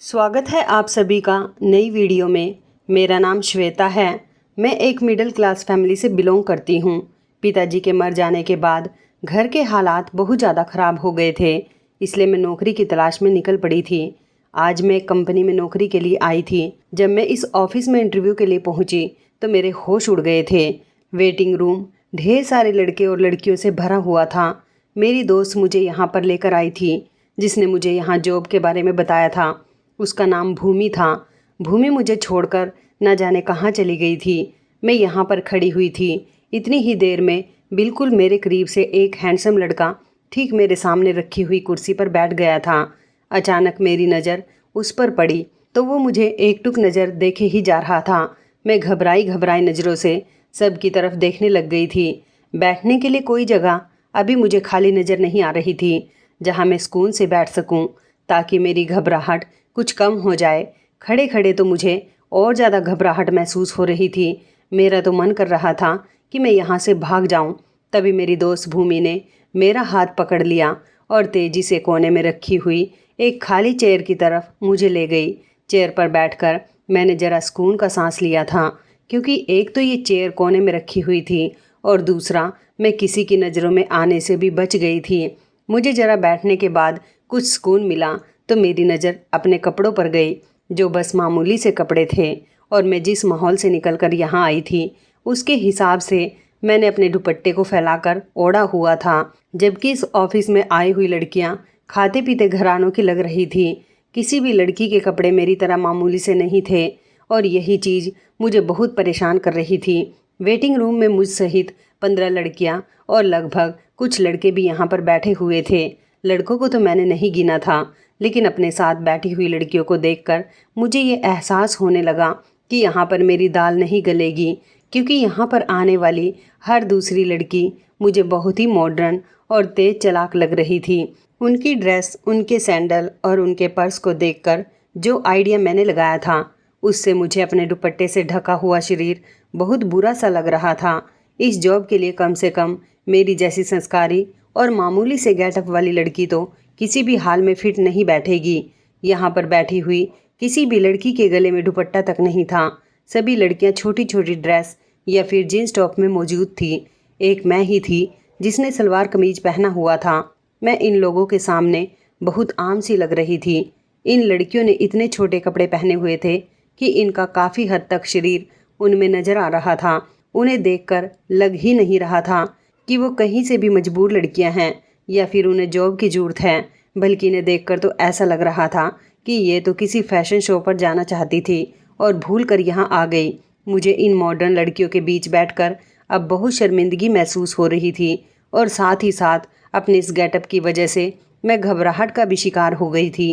स्वागत है आप सभी का नई वीडियो में। मेरा नाम श्वेता है। मैं एक मिडिल क्लास फैमिली से बिलोंग करती हूँ। पिताजी के मर जाने के बाद घर के हालात बहुत ज़्यादा ख़राब हो गए थे, इसलिए मैं नौकरी की तलाश में निकल पड़ी थी। आज मैं एक कंपनी में नौकरी के लिए आई थी। जब मैं इस ऑफिस में इंटरव्यू के लिए पहुँची तो मेरे होश उड़ गए थे। वेटिंग रूम ढेर सारे लड़के और लड़कियों से भरा हुआ था। मेरी दोस्त मुझे यहाँ पर लेकर आई थी, जिसने मुझे यहाँ जॉब के बारे में बताया था। उसका नाम भूमि था। भूमि मुझे छोड़कर न जाने कहाँ चली गई थी। मैं यहाँ पर खड़ी हुई थी। इतनी ही देर में बिल्कुल मेरे करीब से एक हैंडसम लड़का ठीक मेरे सामने रखी हुई कुर्सी पर बैठ गया था। अचानक मेरी नज़र उस पर पड़ी तो वो मुझे एकटुक नज़र देखे ही जा रहा था। मैं घबराई घबराई नज़रों से सब की तरफ देखने लग गई थी। बैठने के लिए कोई जगह अभी मुझे खाली नज़र नहीं आ रही थी, जहाँ मैं सुकून से बैठ सकूं, ताकि मेरी घबराहट कुछ कम हो जाए। खड़े खड़े तो मुझे और ज़्यादा घबराहट महसूस हो रही थी। मेरा तो मन कर रहा था कि मैं यहाँ से भाग जाऊँ। तभी मेरी दोस्त भूमि ने मेरा हाथ पकड़ लिया और तेज़ी से कोने में रखी हुई एक खाली चेयर की तरफ मुझे ले गई। चेयर पर बैठकर मैंने ज़रा सुकून का सांस लिया था, क्योंकि एक तो ये चेयर कोने में रखी हुई थी और दूसरा मैं किसी की नज़रों में आने से भी बच गई थी। मुझे ज़रा बैठने के बाद कुछ सुकून मिला तो मेरी नज़र अपने कपड़ों पर गई, जो बस मामूली से कपड़े थे। और मैं जिस माहौल से निकलकर यहाँ आई थी उसके हिसाब से मैंने अपने दुपट्टे को फैलाकर ओढ़ा हुआ था, जबकि इस ऑफिस में आई हुई लड़कियाँ खाते पीते घरानों की लग रही थी। किसी भी लड़की के कपड़े मेरी तरह मामूली से नहीं थे और यही चीज़ मुझे बहुत परेशान कर रही थी। वेटिंग रूम में मुझ सहित 15 लड़कियाँ और लगभग कुछ लड़के भी यहाँ पर बैठे हुए थे। लड़कों को तो मैंने नहीं गिना था, लेकिन अपने साथ बैठी हुई लड़कियों को देखकर मुझे ये एहसास होने लगा कि यहाँ पर मेरी दाल नहीं गलेगी, क्योंकि यहाँ पर आने वाली हर दूसरी लड़की मुझे बहुत ही मॉडर्न और तेज चालाक लग रही थी। उनकी ड्रेस, उनके सैंडल और उनके पर्स को देखकर जो आइडिया मैंने लगाया था, उससे मुझे अपने दुपट्टे से ढका हुआ शरीर बहुत बुरा सा लग रहा था। इस जॉब के लिए कम से कम मेरी जैसी संस्कारी और मामूली से गेटअप वाली लड़की तो किसी भी हाल में फिट नहीं बैठेगी। यहाँ पर बैठी हुई किसी भी लड़की के गले में दुपट्टा तक नहीं था। सभी लड़कियाँ छोटी छोटी ड्रेस या फिर जीन्स टॉप में मौजूद थी। एक मैं ही थी जिसने सलवार कमीज पहना हुआ था। मैं इन लोगों के सामने बहुत आम सी लग रही थी। इन लड़कियों ने इतने छोटे कपड़े पहने हुए थे कि इनका काफ़ी हद तक शरीर उनमें नज़र आ रहा था। उन्हें देखकर लग ही नहीं रहा था कि वो कहीं से भी मजबूर लड़कियां हैं या फिर उन्हें जॉब की ज़रूरत है, बल्कि इन्हें देखकर तो ऐसा लग रहा था कि ये तो किसी फैशन शो पर जाना चाहती थी और भूल कर यहाँ आ गई। मुझे इन मॉडर्न लड़कियों के बीच बैठकर अब बहुत शर्मिंदगी महसूस हो रही थी और साथ ही साथ अपने इस गेटअप की वजह से मैं घबराहट का भी शिकार हो गई थी।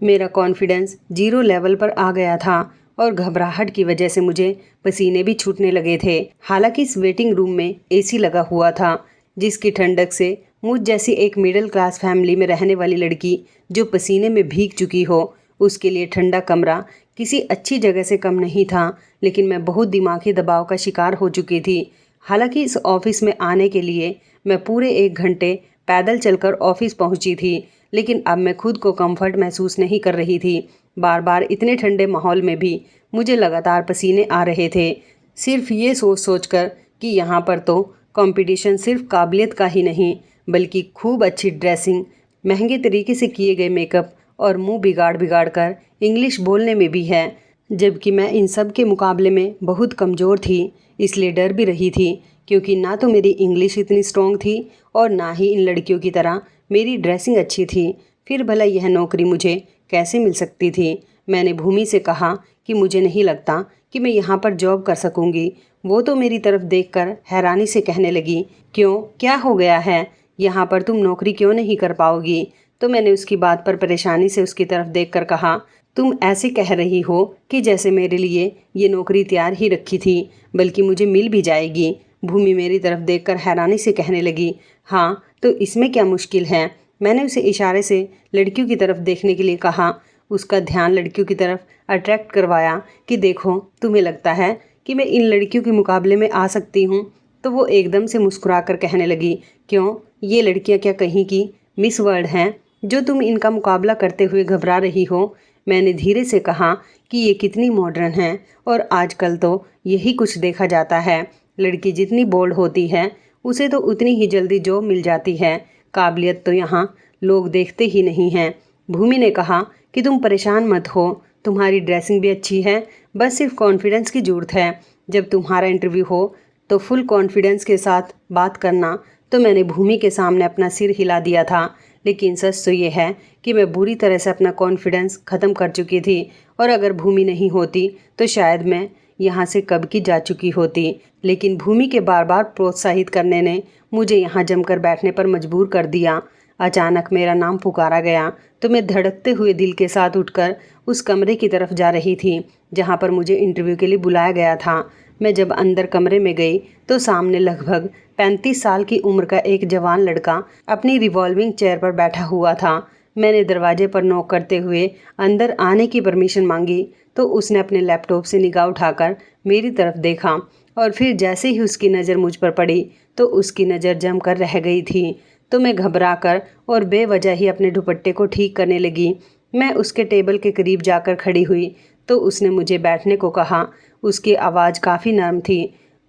मेरा कॉन्फिडेंस 0 लेवल पर आ गया था और घबराहट की वजह से मुझे पसीने भी छूटने लगे थे। हालांकि इस वेटिंग रूम में एसी लगा हुआ था, जिसकी ठंडक से मुझ जैसी एक मिडिल क्लास फैमिली में रहने वाली लड़की जो पसीने में भीग चुकी हो, उसके लिए ठंडा कमरा किसी अच्छी जगह से कम नहीं था। लेकिन मैं बहुत दिमागी दबाव का शिकार हो चुकी थी। हालांकि इस ऑफिस में आने के लिए मैं पूरे 1 घंटे पैदल चलकर ऑफिस पहुंची थी, लेकिन अब मैं खुद को कंफर्ट महसूस नहीं कर रही थी। बार बार इतने ठंडे माहौल में भी मुझे लगातार पसीने आ रहे थे, सिर्फ ये सोच सोच कर कि यहाँ पर तो कंपटीशन सिर्फ काबिलियत का ही नहीं, बल्कि खूब अच्छी ड्रेसिंग, महंगे तरीके से किए गए मेकअप और मुंह बिगाड़ बिगाड़ कर इंग्लिश बोलने में भी है। जबकि मैं इन सब के मुकाबले में बहुत कमज़ोर थी, इसलिए डर भी रही थी, क्योंकि ना तो मेरी इंग्लिश इतनी स्ट्रॉन्ग थी और ना ही इन लड़कियों की तरह मेरी ड्रेसिंग अच्छी थी। फिर भला यह नौकरी मुझे कैसे मिल सकती थी। मैंने भूमि से कहा कि मुझे नहीं लगता कि मैं यहाँ पर जॉब कर सकूँगी। वो तो मेरी तरफ देखकर हैरानी से कहने लगी, क्यों, क्या हो गया है, यहाँ पर तुम नौकरी क्यों नहीं कर पाओगी। तो मैंने उसकी बात पर परेशानी से उसकी तरफ देखकर कहा, तुम ऐसे कह रही हो कि जैसे मेरे लिए ये नौकरी तैयार ही रखी थी, बल्कि मुझे मिल भी जाएगी। भूमि मेरी तरफ देखकर हैरानी से कहने लगी, हाँ तो इसमें क्या मुश्किल है। मैंने उसे इशारे से लड़कियों की तरफ देखने के लिए कहा। उसका ध्यान लड़कियों की तरफ अट्रैक्ट करवाया कि देखो, तुम्हें लगता है कि मैं इन लड़कियों के मुकाबले में आ सकती हूँ। तो वो एकदम से मुस्कुराकर कहने लगी, क्यों, ये लड़कियाँ क्या कहीं की मिस वर्ल्ड हैं जो तुम इनका मुकाबला करते हुए घबरा रही हो। मैंने धीरे से कहा कि ये कितनी मॉडर्न है और आजकल तो यही कुछ देखा जाता है। लड़की जितनी बोल्ड होती है उसे तो उतनी ही जल्दी जॉब मिल जाती है। काबिलियत तो यहाँ लोग देखते ही नहीं हैं। भूमि ने कहा कि तुम परेशान मत हो, तुम्हारी ड्रेसिंग भी अच्छी है, बस सिर्फ कॉन्फिडेंस की ज़रूरत है। जब तुम्हारा इंटरव्यू हो तो फुल कॉन्फिडेंस के साथ बात करना। तो मैंने भूमि के सामने अपना सिर हिला दिया था, लेकिन सच तो ये है कि मैं बुरी तरह से अपना कॉन्फिडेंस ख़त्म कर चुकी थी और अगर भूमि नहीं होती तो शायद मैं यहाँ से कब की जा चुकी होती। लेकिन भूमि के बार बार प्रोत्साहित करने ने मुझे यहाँ जमकर बैठने पर मजबूर कर दिया। अचानक मेरा नाम पुकारा गया तो मैं धड़कते हुए दिल के साथ उठकर उस कमरे की तरफ जा रही थी जहाँ पर मुझे इंटरव्यू के लिए बुलाया गया था। मैं जब अंदर कमरे में गई तो सामने लगभग 35 साल की उम्र का एक जवान लड़का अपनी रिवॉल्विंग चेयर पर बैठा हुआ था। मैंने दरवाजे पर नॉक करते हुए अंदर आने की परमिशन मांगी तो उसने अपने लैपटॉप से निगाह उठाकर मेरी तरफ देखा और फिर जैसे ही उसकी नज़र मुझ पर पड़ी तो उसकी नज़र जमकर रह गई थी। तो मैं घबराकर और बेवजह ही अपने दुपट्टे को ठीक करने लगी। मैं उसके टेबल के करीब जाकर खड़ी हुई तो उसने मुझे बैठने को कहा। उसकी आवाज़ काफ़ी नरम थी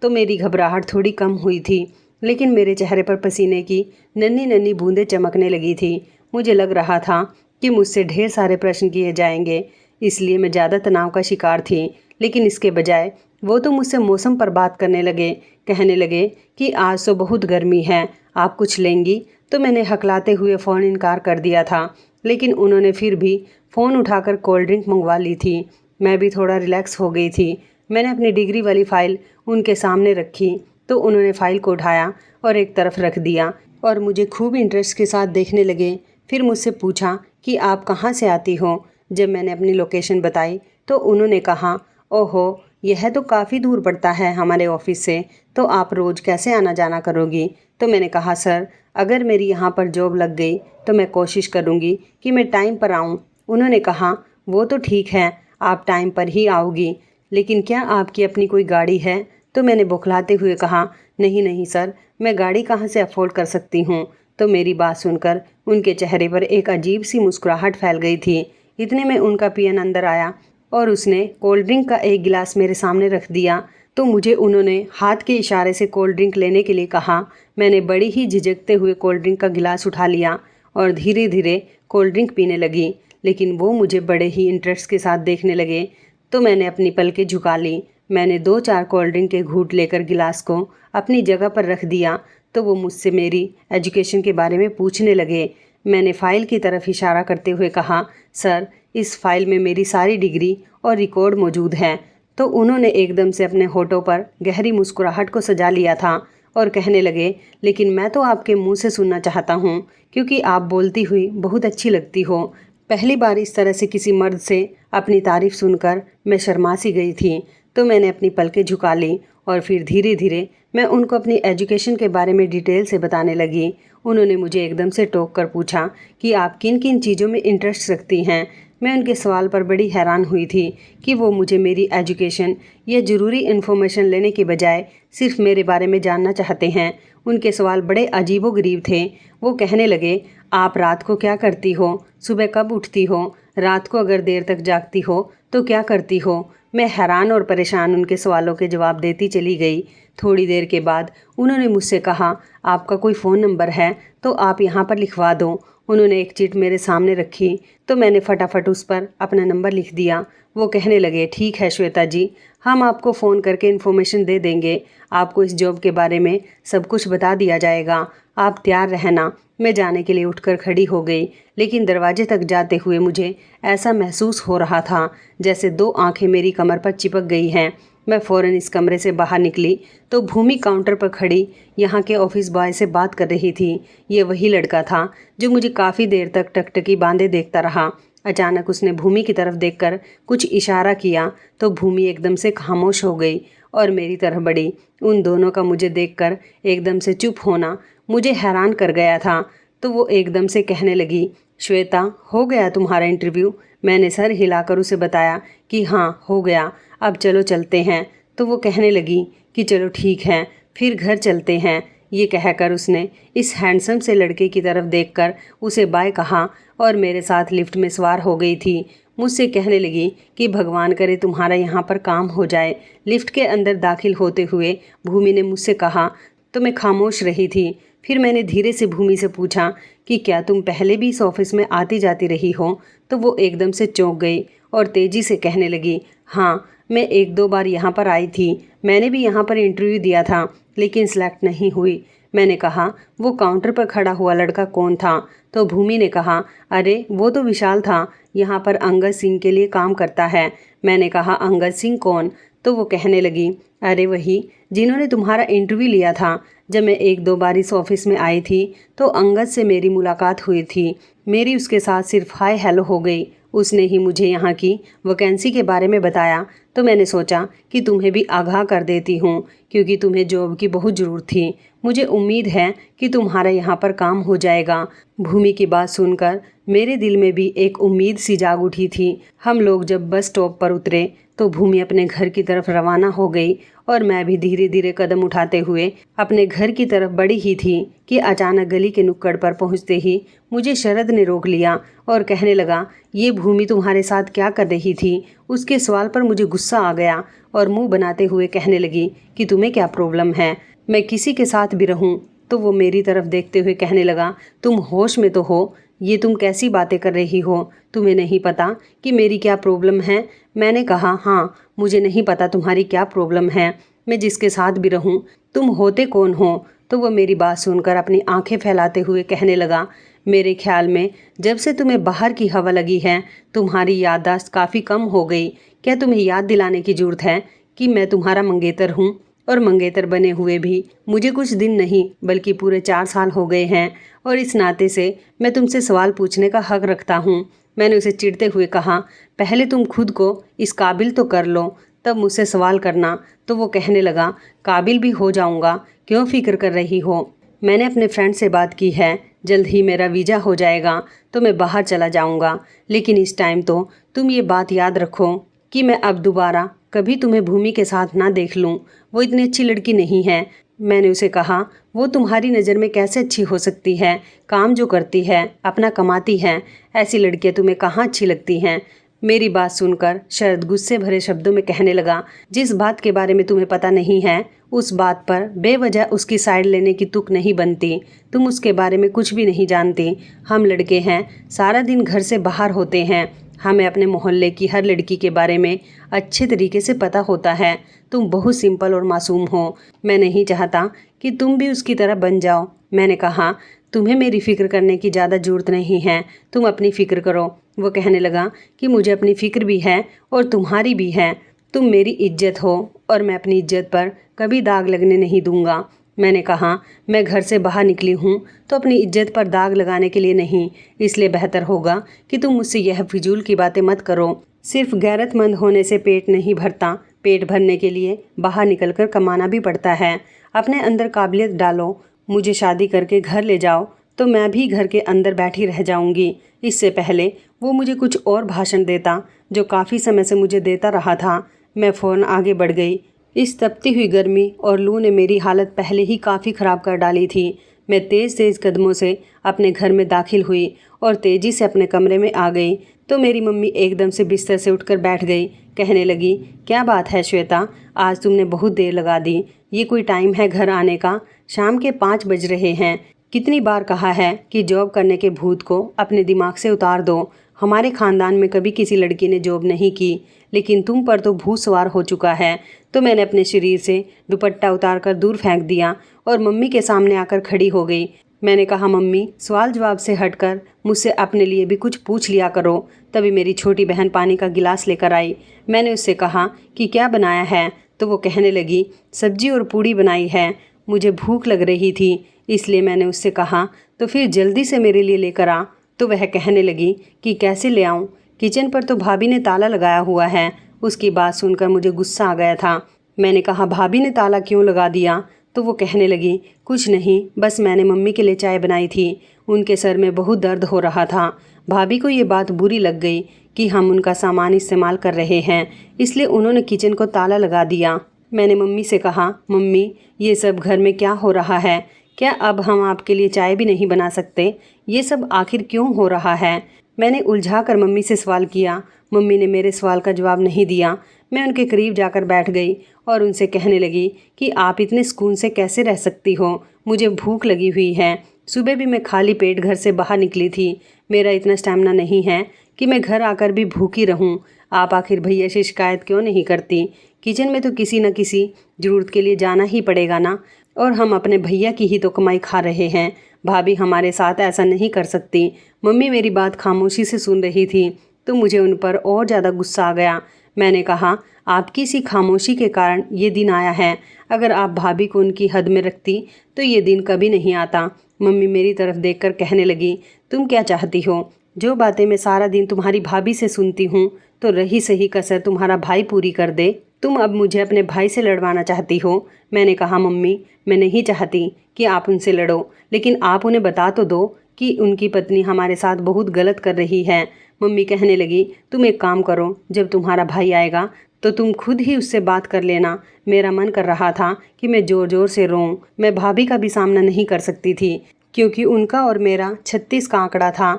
तो मेरी घबराहट थोड़ी कम हुई थी, लेकिन मेरे चेहरे पर पसीने की नन्ही नन्ही बूंदें चमकने लगी थी। मुझे लग रहा था कि मुझसे ढेर सारे प्रश्न किए जाएंगे, इसलिए मैं ज़्यादा तनाव का शिकार थी। लेकिन इसके बजाय वो तो मुझसे मौसम पर बात करने लगे। कहने लगे कि आज तो बहुत गर्मी है, आप कुछ लेंगी? तो मैंने हकलाते हुए फ़ौरन इनकार कर दिया था, लेकिन उन्होंने फिर भी फ़ोन उठाकर कोल्ड ड्रिंक मंगवा ली थी। मैं भी थोड़ा रिलैक्स हो गई थी। मैंने अपनी डिग्री वाली फ़ाइल उनके सामने रखी तो उन्होंने फ़ाइल को उठाया और एक तरफ रख दिया और मुझे खूब इंटरेस्ट के साथ देखने लगे। फिर मुझसे पूछा कि आप कहाँ से आती हो। जब मैंने अपनी लोकेशन बताई तो उन्होंने कहा, ओहो, यह तो काफ़ी दूर पड़ता है हमारे ऑफिस से, तो आप रोज़ कैसे आना जाना करोगी? तो मैंने कहा, सर, अगर मेरी यहाँ पर जॉब लग गई तो मैं कोशिश करूँगी कि मैं टाइम पर आऊँ। उन्होंने कहा, वो तो ठीक है, आप टाइम पर ही आओगी, लेकिन क्या आपकी अपनी कोई गाड़ी है? तो मैंने बौखलाते हुए कहा, नहीं नहीं सर, मैं गाड़ी कहाँ से अफोर्ड कर सकती हूँ। तो मेरी बात सुनकर उनके चेहरे पर एक अजीब सी मुस्कुराहट फैल गई थी। इतने में उनका पियन अंदर आया और उसने कोल्ड ड्रिंक का एक गिलास मेरे सामने रख दिया तो मुझे उन्होंने हाथ के इशारे से कोल्ड ड्रिंक लेने के लिए कहा। मैंने बड़ी ही झिझकते हुए कोल्ड ड्रिंक का गिलास उठा लिया और धीरे धीरे कोल्ड ड्रिंक पीने लगी, लेकिन वो मुझे बड़े ही इंटरेस्ट के साथ देखने लगे तो मैंने अपनी पलकें झुका ली। मैंने 2-4 कोल्ड ड्रिंक के घूंट लेकर गिलास को अपनी जगह पर रख दिया तो वो मुझसे मेरी एजुकेशन के बारे में पूछने लगे। मैंने फ़ाइल की तरफ इशारा करते हुए कहा, सर, इस फाइल में मेरी सारी डिग्री और रिकॉर्ड मौजूद हैं। तो उन्होंने एकदम से अपने होठों पर गहरी मुस्कुराहट को सजा लिया था और कहने लगे, लेकिन मैं तो आपके मुंह से सुनना चाहता हूँ, क्योंकि आप बोलती हुई बहुत अच्छी लगती हो। पहली बार इस तरह से किसी मर्द से अपनी तारीफ़ सुनकर मैं शर्मा सी गई थी। तो मैंने अपनी पलकें झुका ली और फिर धीरे धीरे मैं उनको अपनी एजुकेशन के बारे में डिटेल से बताने लगी। उन्होंने मुझे एकदम से टोक कर पूछा कि आप किन किन चीज़ों में इंटरेस्ट रखती हैं। मैं उनके सवाल पर बड़ी हैरान हुई थी कि वो मुझे मेरी एजुकेशन या ज़रूरी इन्फॉर्मेशन लेने के बजाय सिर्फ मेरे बारे में जानना चाहते हैं। उनके सवाल बड़े अजीबोगरीब थे। वो कहने लगे, आप रात को क्या करती हो? सुबह कब उठती हो? रात को अगर देर तक जागती हो तो क्या करती हो? मैं हैरान और परेशान उनके सवालों के जवाब देती चली गई। थोड़ी देर के बाद उन्होंने मुझसे कहा, आपका कोई फ़ोन नंबर है तो आप यहाँ पर लिखवा दो। उन्होंने एक चिट मेरे सामने रखी तो मैंने फटाफट उस पर अपना नंबर लिख दिया। वो कहने लगे, ठीक है श्वेता जी, हम आपको फ़ोन करके इन्फॉर्मेशन दे देंगे। आपको इस जॉब के बारे में सब कुछ बता दिया जाएगा। आप तैयार रहना। मैं जाने के लिए उठकर खड़ी हो गई, लेकिन दरवाजे तक जाते हुए मुझे ऐसा महसूस हो रहा था जैसे 2 आंखें मेरी कमर पर चिपक गई हैं। मैं फ़ौरन इस कमरे से बाहर निकली तो भूमि काउंटर पर खड़ी यहाँ के ऑफिस बॉय से बात कर रही थी। ये वही लड़का था जो मुझे काफ़ी देर तक टकटकी बांधे देखता रहा। अचानक उसने भूमि की तरफ देखकर कुछ इशारा किया तो भूमि एकदम से खामोश हो गई और मेरी तरफ बढ़ी। उन दोनों का मुझे देखकर एकदम से चुप होना मुझे हैरान कर गया था। तो वो एकदम से कहने लगी, श्वेता, हो गया तुम्हारा इंटरव्यू? मैंने सर हिलाकर उसे बताया कि हाँ, हो गया, अब चलो चलते हैं। तो वो कहने लगी कि चलो ठीक है, फिर घर चलते हैं। ये कहकर उसने इस हैंडसम से लड़के की तरफ देखकर उसे बाय कहा और मेरे साथ लिफ्ट में सवार हो गई थी। मुझसे कहने लगी कि भगवान करे तुम्हारा यहाँ पर काम हो जाए। लिफ्ट के अंदर दाखिल होते हुए भूमि ने मुझसे कहा तो मैं खामोश रही थी। फिर मैंने धीरे से भूमि से पूछा कि क्या तुम पहले भी इस ऑफिस में आती जाती रही हो? तो वो एकदम से चौंक गई और तेज़ी से कहने लगी, हाँ, मैं 1-2 बार यहाँ पर आई थी। मैंने भी यहाँ पर इंटरव्यू दिया था, लेकिन सिलेक्ट नहीं हुई। मैंने कहा, वो काउंटर पर खड़ा हुआ लड़का कौन था? तो भूमि ने कहा, अरे वो तो विशाल था, यहाँ पर अंगद सिंह के लिए काम करता है। मैंने कहा, अंगद सिंह कौन? तो वो कहने लगी, अरे वही जिन्होंने तुम्हारा इंटरव्यू लिया था। जब मैं 1-2 बार इस ऑफिस में आई थी तो अंगद से मेरी मुलाकात हुई थी। मेरी उसके साथ सिर्फ हाय हेलो हो गई। उसने ही मुझे यहाँ की वैकेंसी के बारे में बताया तो मैंने सोचा कि तुम्हें भी आगाह कर देती हूँ, क्योंकि तुम्हें जॉब की बहुत ज़रूरत थी। मुझे उम्मीद है कि तुम्हारा यहाँ पर काम हो जाएगा। भूमि की बात सुनकर मेरे दिल में भी एक उम्मीद सी जाग उठी थी। हम लोग जब बस स्टॉप पर उतरे तो भूमि अपने घर की तरफ रवाना हो गई और मैं भी धीरे धीरे कदम उठाते हुए अपने घर की तरफ बढ़ी ही थी कि अचानक गली के नुक्कड़ पर पहुंचते ही मुझे शरद ने रोक लिया और कहने लगा, ये भूमि तुम्हारे साथ क्या कर रही थी? उसके सवाल पर मुझे गुस्सा आ गया और मुंह बनाते हुए कहने लगी कि तुम्हें क्या प्रॉब्लम है, मैं किसी के साथ भी रहूं? तो वो मेरी तरफ देखते हुए कहने लगा, तुम होश में तो हो? ये तुम कैसी बातें कर रही हो? तुम्हें नहीं पता कि मेरी क्या प्रॉब्लम है? मैंने कहा, हाँ, मुझे नहीं पता तुम्हारी क्या प्रॉब्लम है, मैं जिसके साथ भी रहूं। तुम होते कौन हो? तो वो मेरी बात सुनकर अपनी आंखें फैलाते हुए कहने लगा, मेरे ख्याल में जब से तुम्हें बाहर की हवा लगी है तुम्हारी याददाश्त काफ़ी कम हो गई। क्या तुम्हें याद दिलाने की ज़रूरत है कि मैं तुम्हारा मंगेतर हूँ? और मंगेतर बने हुए भी मुझे कुछ दिन नहीं बल्कि पूरे 4 साल हो गए हैं और इस नाते से मैं तुमसे सवाल पूछने का हक रखता हूँ। मैंने उसे चिढ़ते हुए कहा, पहले तुम खुद को इस काबिल तो कर लो, तब मुझसे सवाल करना। तो वो कहने लगा, काबिल भी हो जाऊँगा, क्यों फ़िक्र कर रही हो? मैंने अपने फ्रेंड से बात की है, जल्द ही मेरा वीज़ा हो जाएगा तो मैं बाहर चला जाऊँगा। लेकिन इस टाइम तो तुम ये बात याद रखो कि मैं अब दोबारा कभी तुम्हें भूमि के साथ ना देख लूँ। वो इतनी अच्छी लड़की नहीं है। मैंने उसे कहा, वो तुम्हारी नज़र में कैसे अच्छी हो सकती है? काम जो करती है, अपना कमाती है, ऐसी लड़कियाँ तुम्हें कहाँ अच्छी लगती हैं? मेरी बात सुनकर शरद गुस्से भरे शब्दों में कहने लगा, जिस बात के बारे में तुम्हें पता नहीं है उस बात पर बेवजह उसकी साइड लेने की तुक नहीं बनती। तुम उसके बारे में कुछ भी नहीं जानती। हम लड़के हैं, सारा दिन घर से बाहर होते हैं, हमें अपने मोहल्ले की हर लड़की के बारे में अच्छे तरीके से पता होता है। तुम बहुत सिंपल और मासूम हो। मैं नहीं चाहता कि तुम भी उसकी तरह बन जाओ। मैंने कहा, तुम्हें मेरी फ़िक्र करने की ज़्यादा ज़रूरत नहीं है, तुम अपनी फ़िक्र करो। वो कहने लगा कि मुझे अपनी फ़िक्र भी है और तुम्हारी भी है। तुम मेरी इज्जत हो और मैं अपनी इज्जत पर कभी दाग लगने नहीं दूंगा। मैंने कहा, मैं घर से बाहर निकली हूँ तो अपनी इज्जत पर दाग लगाने के लिए नहीं, इसलिए बेहतर होगा कि तुम मुझसे यह फिजूल की बातें मत करो। सिर्फ गैरतमंद होने से पेट नहीं भरता, पेट भरने के लिए बाहर निकलकर कमाना भी पड़ता है। अपने अंदर काबिलियत डालो। मुझे शादी करके घर ले जाओ तो मैं भी घर के अंदर बैठी रह जाऊंगी। इससे पहले वो मुझे कुछ और भाषण देता जो काफ़ी समय से मुझे देता रहा था। मैं फ़ौरन आगे बढ़ गई। इस तपती हुई गर्मी और लू ने मेरी हालत पहले ही काफ़ी ख़राब कर डाली थी। मैं तेज़ तेज़ कदमों से अपने घर में दाखिल हुई और तेज़ी से अपने कमरे में आ गई तो मेरी मम्मी एकदम से बिस्तर से उठकर बैठ गई। कहने लगी, क्या बात है श्वेता, आज तुमने बहुत देर लगा दी। ये कोई टाइम है घर आने का? शाम के 5 बज रहे हैं। कितनी बार कहा है कि जॉब करने के भूत को अपने दिमाग से उतार दो। हमारे ख़ानदान में कभी किसी लड़की ने जॉब नहीं की, लेकिन तुम पर तो भूत सवार हो चुका है। तो मैंने अपने शरीर से दुपट्टा उतार कर दूर फेंक दिया और मम्मी के सामने आकर खड़ी हो गई। मैंने कहा, मम्मी, सवाल जवाब से हटकर मुझसे अपने लिए भी कुछ पूछ लिया करो। तभी मेरी छोटी बहन पानी का गिलास लेकर आई। मैंने उससे कहा कि क्या बनाया है? तो वो कहने लगी, सब्जी और पूड़ी बनाई है। मुझे भूख लग रही थी इसलिए मैंने उससे कहा, तो फिर जल्दी से मेरे लिए लेकर आ। तो वह कहने लगी कि कैसे ले आऊँ? किचन पर तो भाभी ने ताला लगाया हुआ है। उसकी बात सुनकर मुझे गुस्सा आ गया था। मैंने कहा, भाभी ने ताला क्यों लगा दिया? तो वो कहने लगी, कुछ नहीं, बस मैंने मम्मी के लिए चाय बनाई थी। उनके सर में बहुत दर्द हो रहा था। भाभी को ये बात बुरी लग गई कि हम उनका सामान इस्तेमाल कर रहे हैं, इसलिए उन्होंने किचन को ताला लगा दिया। मैंने मम्मी से कहा, मम्मी, ये सब घर में क्या हो रहा है? क्या अब हम आपके लिए चाय भी नहीं बना सकते? ये सब आखिर क्यों हो रहा है? मैंने उलझा कर मम्मी से सवाल किया। मम्मी ने मेरे सवाल का जवाब नहीं दिया। मैं उनके करीब जाकर बैठ गई और उनसे कहने लगी कि आप इतने सुकून से कैसे रह सकती हो, मुझे भूख लगी हुई है। सुबह भी मैं खाली पेट घर से बाहर निकली थी। मेरा इतना स्टैमिना नहीं है कि मैं घर आकर भी भूखी रहूं। आप आखिर भैया से शिकायत क्यों नहीं करती? किचन में तो किसी न किसी ज़रूरत के लिए जाना ही पड़ेगा ना, और हम अपने भैया की ही तो कमाई खा रहे हैं। भाभी हमारे साथ ऐसा नहीं कर सकती। मम्मी मेरी बात खामोशी से सुन रही थी तो मुझे उन पर और ज़्यादा गुस्सा आ गया। मैंने कहा, आपकी इसी खामोशी के कारण ये दिन आया है। अगर आप भाभी को उनकी हद में रखती तो ये दिन कभी नहीं आता। मम्मी मेरी तरफ देखकर कहने लगी, तुम क्या चाहती हो? जो बातें मैं सारा दिन तुम्हारी भाभी से सुनती हूँ तो रही सही कसर तुम्हारा भाई पूरी कर दे। तुम अब मुझे अपने भाई से लड़वाना चाहती हो? मैंने कहा, मम्मी मैं नहीं चाहती कि आप उनसे लड़ो, लेकिन आप उन्हें बता तो दो कि उनकी पत्नी हमारे साथ बहुत गलत कर रही है। मम्मी कहने लगी, तुम एक काम करो, जब तुम्हारा भाई आएगा तो तुम खुद ही उससे बात कर लेना। मेरा मन कर रहा था कि मैं ज़ोर ज़ोर से रोऊं। मैं भाभी का भी सामना नहीं कर सकती थी क्योंकि उनका और मेरा 36 का आंकड़ा था।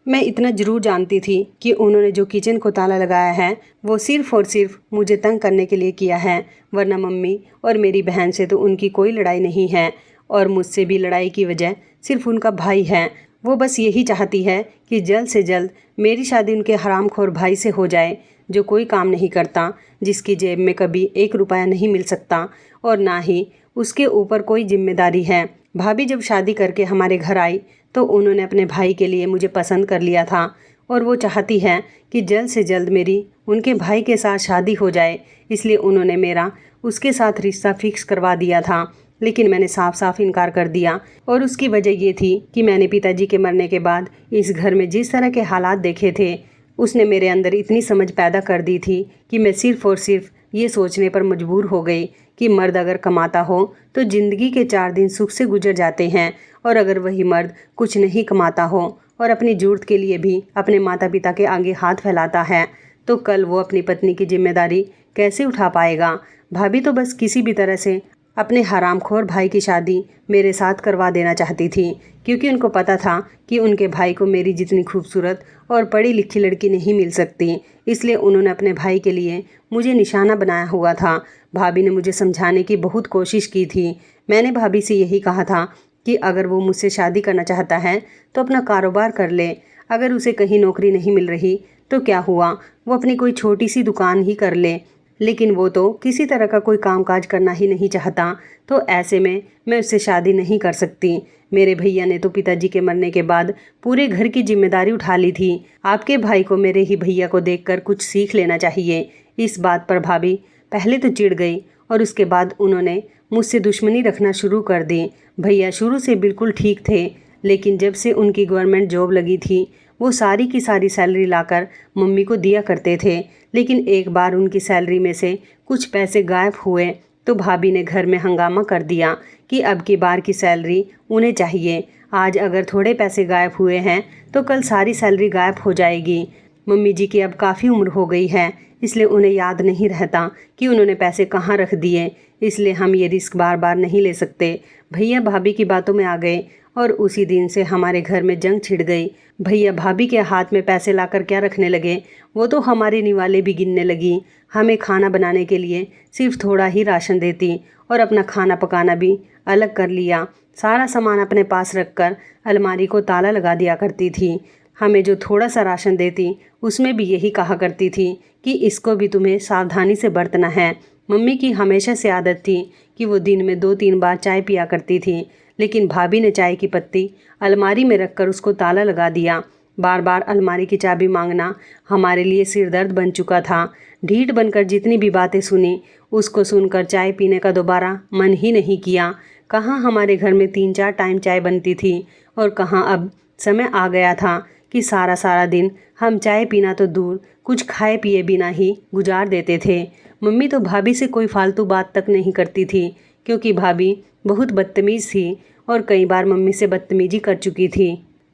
मैं इतना ज़रूर जानती थी कि उन्होंने जो किचन को ताला लगाया है वो सिर्फ़ और सिर्फ मुझे तंग करने के लिए किया है, वरना मम्मी और मेरी बहन से तो उनकी कोई लड़ाई नहीं है, और मुझसे भी लड़ाई की वजह सिर्फ उनका भाई है। वो बस यही चाहती है कि जल्द से जल्द मेरी शादी उनके हरामखोर भाई से हो जाए, जो कोई काम नहीं करता, जिसकी जेब में कभी 1 रुपया नहीं मिल सकता और ना ही उसके ऊपर कोई जिम्मेदारी है। भाभी जब शादी करके हमारे घर आई तो उन्होंने अपने भाई के लिए मुझे पसंद कर लिया था और वो चाहती है कि जल्द से जल्द मेरी उनके भाई के साथ शादी हो जाए। इसलिए उन्होंने मेरा उसके साथ रिश्ता फिक्स करवा दिया था, लेकिन मैंने साफ साफ इनकार कर दिया। और उसकी वजह ये थी कि मैंने पिताजी के मरने के बाद इस घर में जिस तरह के हालात देखे थे, उसने मेरे अंदर इतनी समझ पैदा कर दी थी कि मैं सिर्फ और सिर्फ ये सोचने पर मजबूर हो गई कि मर्द अगर कमाता हो तो ज़िंदगी के 4 दिन सुख से गुजर जाते हैं, और अगर वही मर्द कुछ नहीं कमाता हो और अपनी ज़रूरत के लिए भी अपने माता पिता के आगे हाथ फैलाता है तो कल वो अपनी पत्नी की जिम्मेदारी कैसे उठा पाएगा। भाभी तो बस किसी भी तरह से अपने हरामखोर भाई की शादी मेरे साथ करवा देना चाहती थी, क्योंकि उनको पता था कि उनके भाई को मेरी जितनी खूबसूरत और पढ़ी लिखी लड़की नहीं मिल सकती। इसलिए उन्होंने अपने भाई के लिए मुझे निशाना बनाया हुआ था। भाभी ने मुझे समझाने की बहुत कोशिश की थी। मैंने भाभी से यही कहा था कि अगर वो मुझसे शादी करना चाहता है तो अपना कारोबार कर ले। अगर उसे कहीं नौकरी नहीं मिल रही तो क्या हुआ, वो अपनी कोई छोटी सी दुकान ही कर ले। लेकिन वो तो किसी तरह का कोई कामकाज करना ही नहीं चाहता, तो ऐसे में मैं उससे शादी नहीं कर सकती। मेरे भैया ने तो पिताजी के मरने के बाद पूरे घर की जिम्मेदारी उठा ली थी। आपके भाई को मेरे ही भैया को देखकर कुछ सीख लेना चाहिए। इस बात पर भाभी पहले तो चिढ़ गई और उसके बाद उन्होंने मुझसे दुश्मनी रखना शुरू कर दी। भैया शुरू से बिल्कुल ठीक थे, लेकिन जब से उनकी गवर्नमेंट जॉब लगी थी वो सारी की सारी सैलरी लाकर मम्मी को दिया करते थे। लेकिन एक बार उनकी सैलरी में से कुछ पैसे गायब हुए तो भाभी ने घर में हंगामा कर दिया कि अब की बार की सैलरी उन्हें चाहिए। आज अगर थोड़े पैसे गायब हुए हैं तो कल सारी सैलरी गायब हो जाएगी। मम्मी जी की अब काफ़ी उम्र हो गई है, इसलिए उन्हें याद नहीं रहता कि उन्होंने पैसे कहाँ रख दिए, इसलिए हम ये रिस्क बार बार नहीं ले सकते। भैया भाभी की बातों में आ गए और उसी दिन से हमारे घर में जंग छिड़ गई। भैया भाभी के हाथ में पैसे लाकर क्या रखने लगे, वो तो हमारे निवाले भी गिनने लगी। हमें खाना बनाने के लिए सिर्फ थोड़ा ही राशन देती और अपना खाना पकाना भी अलग कर लिया। सारा सामान अपने पास रखकर अलमारी को ताला लगा दिया करती थी। हमें जो थोड़ा सा राशन देती उसमें भी यही कहा करती थी कि इसको भी तुम्हें सावधानी से बरतना है। मम्मी की हमेशा से आदत थी कि वो दिन में 2-3 बार चाय पिया करती थी, लेकिन भाभी ने चाय की पत्ती अलमारी में रखकर उसको ताला लगा दिया। बार बार अलमारी की चाबी मांगना हमारे लिए सिरदर्द बन चुका था। ढीठ बनकर जितनी भी बातें सुनी उसको सुनकर चाय पीने का दोबारा मन ही नहीं किया। कहाँ हमारे घर में 3-4 टाइम चाय बनती थी और कहाँ अब समय आ गया था कि सारा सारा दिन हम चाय पीना तो दूर कुछ खाए पिए बिना ही गुजार देते थे। मम्मी तो भाभी से कोई फालतू बात तक नहीं करती थी, क्योंकि भाभी बहुत बदतमीज़ थी और कई बार मम्मी से बदतमीजी कर चुकी थी।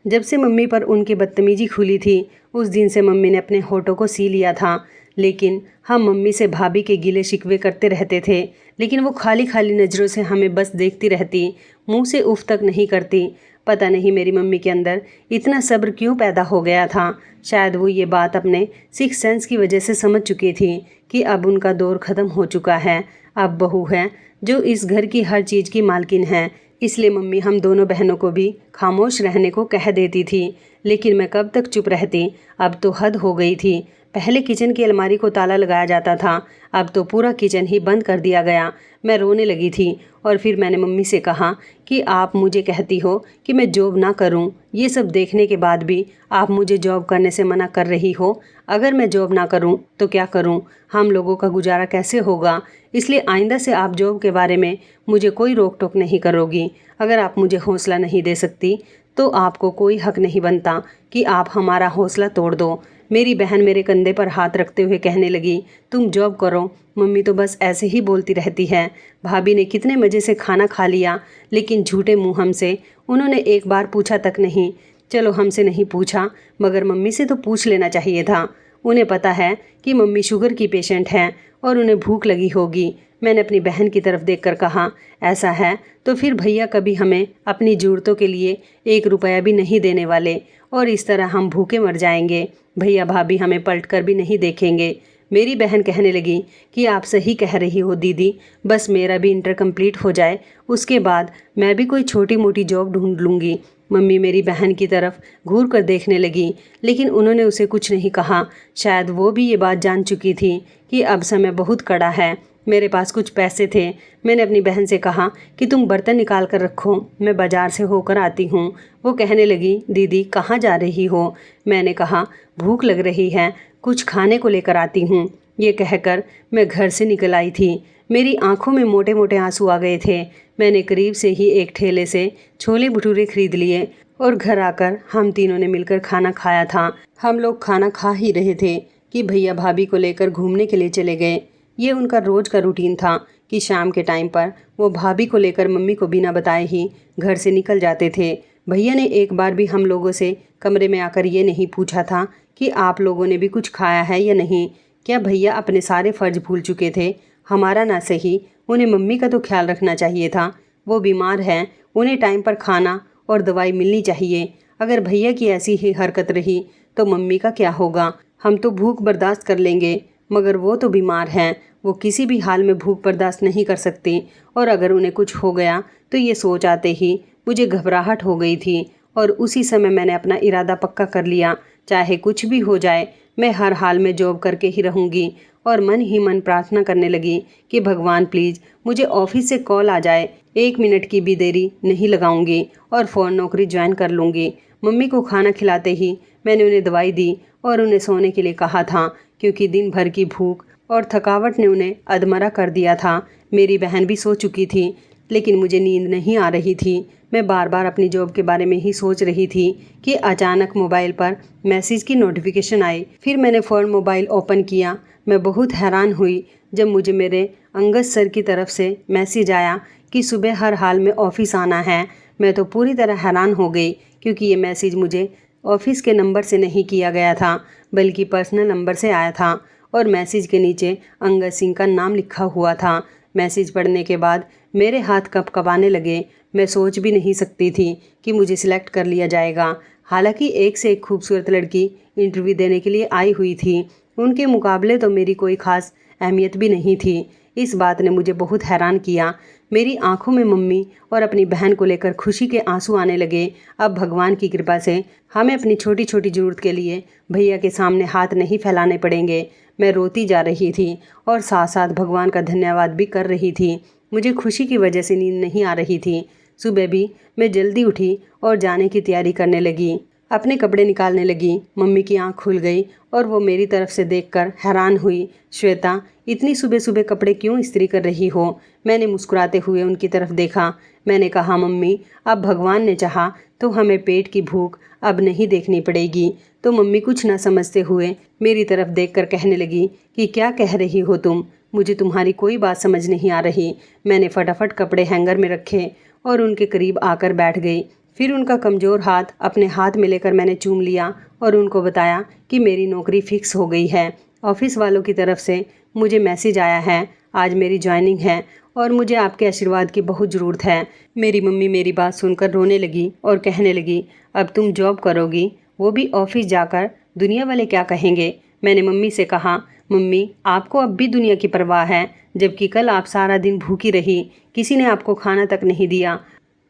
जब से मम्मी पर उनकी बदतमीजी खुली थी उस दिन से मम्मी ने अपने होठों को सी लिया था। लेकिन हम मम्मी से भाभी के गिले शिकवे करते रहते थे, लेकिन वो खाली खाली नज़रों से हमें बस देखती रहती, मुंह से उफ तक नहीं करती। पता नहीं मेरी मम्मी के अंदर इतना सब्र क्यों पैदा हो गया था। शायद वो ये बात अपने सिक्स सेंस की वजह से समझ चुकी थी कि अब उनका दौर ख़त्म हो चुका है। अब बहू है जो इस घर की हर चीज़ की मालकिन है। इसलिए मम्मी हम दोनों बहनों को भी खामोश रहने को कह देती थी, लेकिन मैं कब तक चुप रहती। अब तो हद हो गई थी। पहले किचन की अलमारी को ताला लगाया जाता था, अब तो पूरा किचन ही बंद कर दिया गया। मैं रोने लगी थी और फिर मैंने मम्मी से कहा कि आप मुझे कहती हो कि मैं जॉब ना करूं। ये सब देखने के बाद भी आप मुझे जॉब करने से मना कर रही हो। अगर मैं जॉब ना करूं तो क्या करूं? हम लोगों का गुजारा कैसे होगा? इसलिए आइंदा से आप जॉब के बारे में मुझे कोई रोक टोक नहीं करोगी। अगर आप मुझे हौसला नहीं दे सकती तो आपको कोई हक नहीं बनता कि आप हमारा हौसला तोड़ दो। मेरी बहन मेरे कंधे पर हाथ रखते हुए कहने लगी, तुम जॉब करो, मम्मी तो बस ऐसे ही बोलती रहती है। भाभी ने कितने मज़े से खाना खा लिया, लेकिन झूठे मुंह हमसे उन्होंने एक बार पूछा तक नहीं। चलो हमसे नहीं पूछा, मगर मम्मी से तो पूछ लेना चाहिए था। उन्हें पता है कि मम्मी शुगर की पेशेंट हैं और उन्हें भूख लगी होगी। मैंने अपनी बहन की तरफ देखकर कहा, ऐसा है तो फिर भैया कभी हमें अपनी ज़रूरतों के लिए 1 रुपया भी नहीं देने वाले और इस तरह हम भूखे मर जाएंगे। भैया भाभी हमें पलट कर भी नहीं देखेंगे। मेरी बहन कहने लगी कि आप सही कह रही हो दीदी, बस मेरा भी इंटर कंप्लीट हो जाए, उसके बाद मैं भी कोई छोटी मोटी जॉब ढूंढ लूँगी। मम्मी मेरी बहन की तरफ घूर कर देखने लगी, लेकिन उन्होंने उसे कुछ नहीं कहा। शायद वो भी ये बात जान चुकी थी कि अब समय बहुत कड़ा है। मेरे पास कुछ पैसे थे। मैंने अपनी बहन से कहा कि तुम बर्तन निकाल कर रखो, मैं बाज़ार से होकर आती हूँ। वो कहने लगी, दीदी कहाँ जा रही हो? मैंने कहा, भूख लग रही है, कुछ खाने को लेकर आती हूँ। ये कहकर मैं घर से निकल आई थी। मेरी आंखों में मोटे मोटे आंसू आ गए थे। मैंने करीब से ही एक ठेले से छोले भटूरे खरीद लिए और घर आकर हम तीनों ने मिलकर खाना खाया था। हम लोग खाना खा ही रहे थे कि भैया भाभी को लेकर घूमने के लिए चले गए। ये उनका रोज़ का रूटीन था कि शाम के टाइम पर वो भाभी को लेकर मम्मी को बिना बताए ही घर से निकल जाते थे। भैया ने एक बार भी हम लोगों से कमरे में आकर ये नहीं पूछा था कि आप लोगों ने भी कुछ खाया है या नहीं। क्या भैया अपने सारे फ़र्ज भूल चुके थे? हमारा ना सही, उन्हें मम्मी का तो ख्याल रखना चाहिए था। वो बीमार हैं, उन्हें टाइम पर खाना और दवाई मिलनी चाहिए। अगर भैया की ऐसी ही हरकत रही तो मम्मी का क्या होगा? हम तो भूख बर्दाश्त कर लेंगे, मगर वो तो बीमार हैं, वो किसी भी हाल में भूख बर्दाश्त नहीं कर सकती। और अगर उन्हें कुछ हो गया तो ये सोच आते ही मुझे घबराहट हो गई थी और उसी समय मैंने अपना इरादा पक्का कर लिया, चाहे कुछ भी हो जाए मैं हर हाल में जॉब करके ही रहूँगी। और मन ही मन प्रार्थना करने लगी कि भगवान प्लीज़ मुझे ऑफिस से कॉल आ जाए, 1 मिनट की भी देरी नहीं लगाऊंगी और फ़ौरन नौकरी ज्वाइन कर लूँगी। मम्मी को खाना खिलाते ही मैंने उन्हें दवाई दी और उन्हें सोने के लिए कहा था, क्योंकि दिन भर की भूख और थकावट ने उन्हें अधमरा कर दिया था। मेरी बहन भी सो चुकी थी, लेकिन मुझे नींद नहीं आ रही थी। मैं बार बार अपनी जॉब के बारे में ही सोच रही थी कि अचानक मोबाइल पर मैसेज की नोटिफिकेशन आई। फिर मैंने फ़ौरन मोबाइल ओपन किया। मैं बहुत हैरान हुई जब मुझे मेरे अंगद सर की तरफ से मैसेज आया कि सुबह हर हाल में ऑफिस आना है। मैं तो पूरी तरह हैरान हो गई, क्योंकि ये मैसेज मुझे ऑफिस के नंबर से नहीं किया गया था, बल्कि पर्सनल नंबर से आया था और मैसेज के नीचे अंगद सिंह का नाम लिखा हुआ था। मैसेज पढ़ने के बाद मेरे हाथ कँपकँपाने लगे। मैं सोच भी नहीं सकती थी कि मुझे सिलेक्ट कर लिया जाएगा। हालांकि एक से एक खूबसूरत लड़की इंटरव्यू देने के लिए आई हुई थी, उनके मुकाबले तो मेरी कोई ख़ास अहमियत भी नहीं थी। इस बात ने मुझे बहुत हैरान किया। मेरी आंखों में मम्मी और अपनी बहन को लेकर खुशी के आंसू आने लगे। अब भगवान की कृपा से हमें अपनी छोटी छोटी ज़रूरत के लिए भैया के सामने हाथ नहीं फैलाने पड़ेंगे। मैं रोती जा रही थी और साथ साथ भगवान का धन्यवाद भी कर रही थी। मुझे खुशी की वजह से नींद नहीं आ रही थी। सुबह भी मैं जल्दी उठी और जाने की तैयारी करने लगी। अपने कपड़े निकालने लगी। मम्मी की आंख खुल गई और वो मेरी तरफ से देखकर हैरान हुई। श्वेता, इतनी सुबह सुबह कपड़े क्यों इस्त्री कर रही हो? मैंने मुस्कुराते हुए उनकी तरफ देखा। मैंने कहा, मम्मी अब भगवान ने चाहा तो हमें पेट की भूख अब नहीं देखनी पड़ेगी। तो मम्मी कुछ ना समझते हुए मेरी तरफ देखकर कहने लगी कि क्या कह रही हो तुम? मुझे तुम्हारी कोई बात समझ नहीं आ रही। मैंने फटाफट कपड़े हैंगर में रखे और उनके करीब आकर बैठ गई। फिर उनका कमज़ोर हाथ अपने हाथ में लेकर मैंने चूम लिया और उनको बताया कि मेरी नौकरी फिक्स हो गई है। ऑफिस वालों की तरफ से मुझे मैसेज आया है, आज मेरी ज्वाइनिंग है और मुझे आपके आशीर्वाद की बहुत ज़रूरत है। मेरी मम्मी मेरी बात सुनकर रोने लगी और कहने लगी, अब तुम जॉब करोगी, वो भी ऑफिस जाकर, दुनिया वाले क्या कहेंगे। मैंने मम्मी से कहा, मम्मी आपको अब भी दुनिया की परवाह है, जबकि कल आप सारा दिन भूखी रही, किसी ने आपको खाना तक नहीं दिया।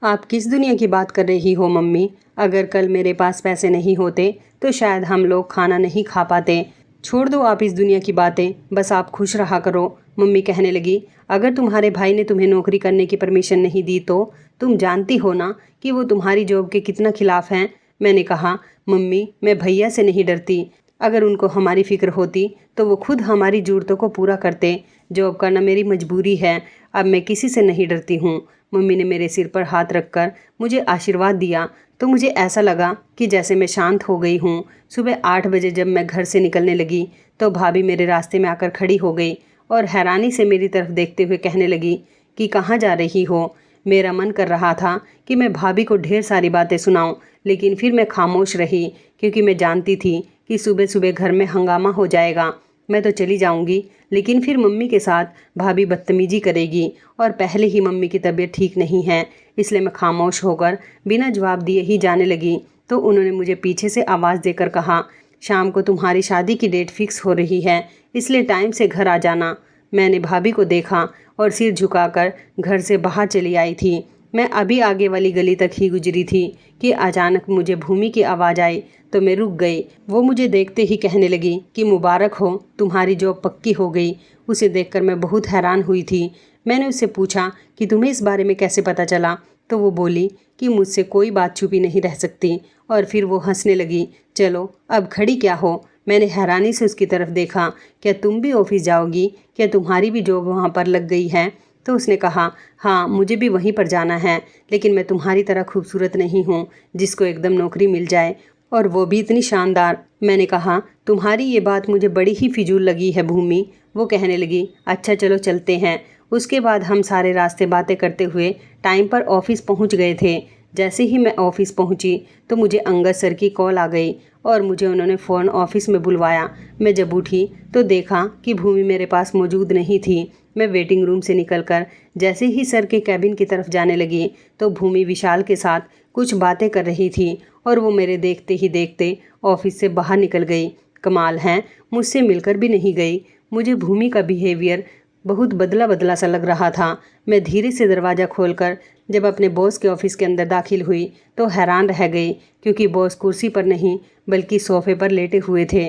आप किस दुनिया की बात कर रही हो मम्मी? अगर कल मेरे पास पैसे नहीं होते तो शायद हम लोग खाना नहीं खा पाते। छोड़ दो आप इस दुनिया की बातें, बस आप खुश रहा करो। मम्मी कहने लगी, अगर तुम्हारे भाई ने तुम्हें नौकरी करने की परमिशन नहीं दी तो तुम जानती हो ना कि वो तुम्हारी जॉब के कितना खिलाफ हैं। मैंने कहा, मम्मी मैं भैया से नहीं डरती, अगर उनको हमारी फ़िक्र होती तो वो खुद हमारी ज़रूरतों को पूरा करते। जॉब करना मेरी मजबूरी है, अब मैं किसी से नहीं डरती हूँ। मम्मी ने मेरे सिर पर हाथ रखकर मुझे आशीर्वाद दिया तो मुझे ऐसा लगा कि जैसे मैं शांत हो गई हूँ। सुबह 8 बजे जब मैं घर से निकलने लगी तो भाभी मेरे रास्ते में आकर खड़ी हो गई और हैरानी से मेरी तरफ देखते हुए कहने लगी कि कहाँ जा रही हो। मेरा मन कर रहा था कि मैं भाभी को ढेर सारी बातें सुनाऊं, लेकिन फिर मैं खामोश रही क्योंकि मैं जानती थी कि सुबह सुबह घर में हंगामा हो जाएगा। मैं तो चली जाऊंगी, लेकिन फिर मम्मी के साथ भाभी बदतमीजी करेगी और पहले ही मम्मी की तबीयत ठीक नहीं है, इसलिए मैं खामोश होकर बिना जवाब दिए ही जाने लगी। तो उन्होंने मुझे पीछे से आवाज़ देकर कहा, शाम को तुम्हारी शादी की डेट फिक्स हो रही है, इसलिए टाइम से घर आ जाना। मैंने भाभी को देखा और सिर झुकाकर घर से बाहर चली आई थी। मैं अभी आगे वाली गली तक ही गुजरी थी कि अचानक मुझे भूमि की आवाज़ आई तो मैं रुक गई। वो मुझे देखते ही कहने लगी कि मुबारक हो, तुम्हारी जॉब पक्की हो गई। उसे देखकर मैं बहुत हैरान हुई थी। मैंने उससे पूछा कि तुम्हें इस बारे में कैसे पता चला, तो वो बोली कि मुझसे कोई बात छुपी नहीं रह सकती, और फिर वो हंसने लगी। चलो अब खड़ी क्या हो? मैंने हैरानी से उसकी तरफ देखा। क्या तुम भी ऑफिस जाओगी? क्या तुम्हारी भी जॉब वहाँ पर लग गई है? तो उसने कहा, हाँ मुझे भी वहीं पर जाना है, लेकिन मैं तुम्हारी तरह खूबसूरत नहीं हूँ जिसको एकदम नौकरी मिल जाए, और वो भी इतनी शानदार। मैंने कहा, तुम्हारी ये बात मुझे बड़ी ही फिजूल लगी है भूमि। वो कहने लगी, अच्छा चलो चलते हैं। उसके बाद हम सारे रास्ते बातें करते हुए टाइम पर ऑफिस पहुंच गए थे। जैसे ही मैं ऑफिस पहुंची तो मुझे अंगद सर की कॉल आ गई और मुझे उन्होंने फ़ौरन ऑफिस में बुलवाया। मैं जब उठी तो देखा कि भूमि मेरे पास मौजूद नहीं थी। मैं वेटिंग रूम से निकलकर जैसे ही सर के कैबिन की तरफ जाने लगी तो भूमि विशाल के साथ कुछ बातें कर रही थी और वो मेरे देखते ही देखते ऑफिस से बाहर निकल गई। कमाल है, मुझसे मिलकर भी नहीं गई। मुझे भूमि का बिहेवियर बहुत बदला बदला सा लग रहा था। मैं धीरे से दरवाज़ा खोलकर जब अपने बॉस के ऑफिस के अंदर दाखिल हुई तो हैरान रह गई, क्योंकि बॉस कुर्सी पर नहीं बल्कि सोफे पर लेटे हुए थे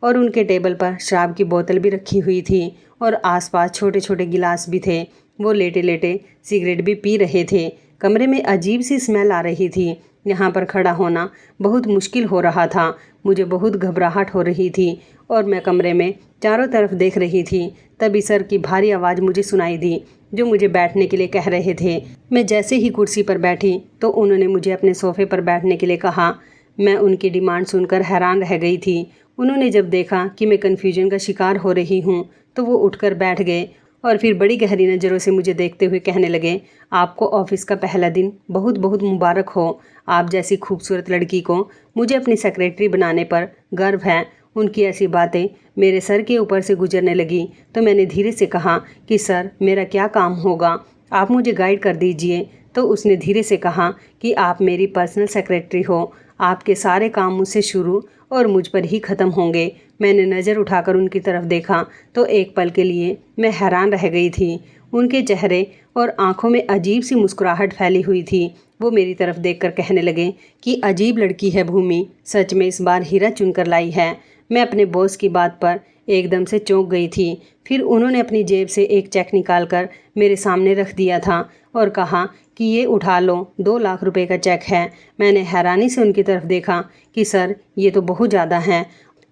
और उनके टेबल पर शराब की बोतल भी रखी हुई थी और आसपास छोटे छोटे गिलास भी थे। वो लेटे लेटे सिगरेट भी पी रहे थे। कमरे में अजीब सी स्मेल आ रही थी। यहाँ पर खड़ा होना बहुत मुश्किल हो रहा था। मुझे बहुत घबराहट हो रही थी और मैं कमरे में चारों तरफ देख रही थी। तभी सर की भारी आवाज़ मुझे सुनाई दी जो मुझे बैठने के लिए कह रहे थे। मैं जैसे ही कुर्सी पर बैठी तो उन्होंने मुझे अपने सोफे पर बैठने के लिए कहा। मैं उनकी डिमांड सुनकर हैरान रह गई थी। उन्होंने जब देखा कि मैं कन्फ्यूजन का शिकार हो रही हूँ तो वो उठकर बैठ गए और फिर बड़ी गहरी नज़रों से मुझे देखते हुए कहने लगे, आपको ऑफिस का पहला दिन बहुत बहुत मुबारक हो। आप जैसी खूबसूरत लड़की को मुझे अपनी सेक्रेटरी बनाने पर गर्व है। उनकी ऐसी बातें मेरे सर के ऊपर से गुजरने लगी तो मैंने धीरे से कहा कि सर मेरा क्या काम होगा, आप मुझे गाइड कर दीजिए। तो उसने धीरे से कहा कि आप मेरी पर्सनल सेक्रेटरी हो, आपके सारे काम मुझसे शुरू और मुझ पर ही ख़त्म होंगे। मैंने नज़र उठाकर उनकी तरफ देखा तो एक पल के लिए मैं हैरान रह गई थी। उनके चेहरे और आंखों में अजीब सी मुस्कुराहट फैली हुई थी। वो मेरी तरफ देखकर कहने लगे कि अजीब लड़की है भूमि, सच में इस बार हीरा चुनकर लाई है। मैं अपने बॉस की बात पर एकदम से चौंक गई थी। फिर उन्होंने अपनी जेब से एक चेक निकालकर मेरे सामने रख दिया था और कहा कि ये उठा लो, 2 लाख रुपए का चेक है। मैंने हैरानी से उनकी तरफ देखा कि सर ये तो बहुत ज़्यादा है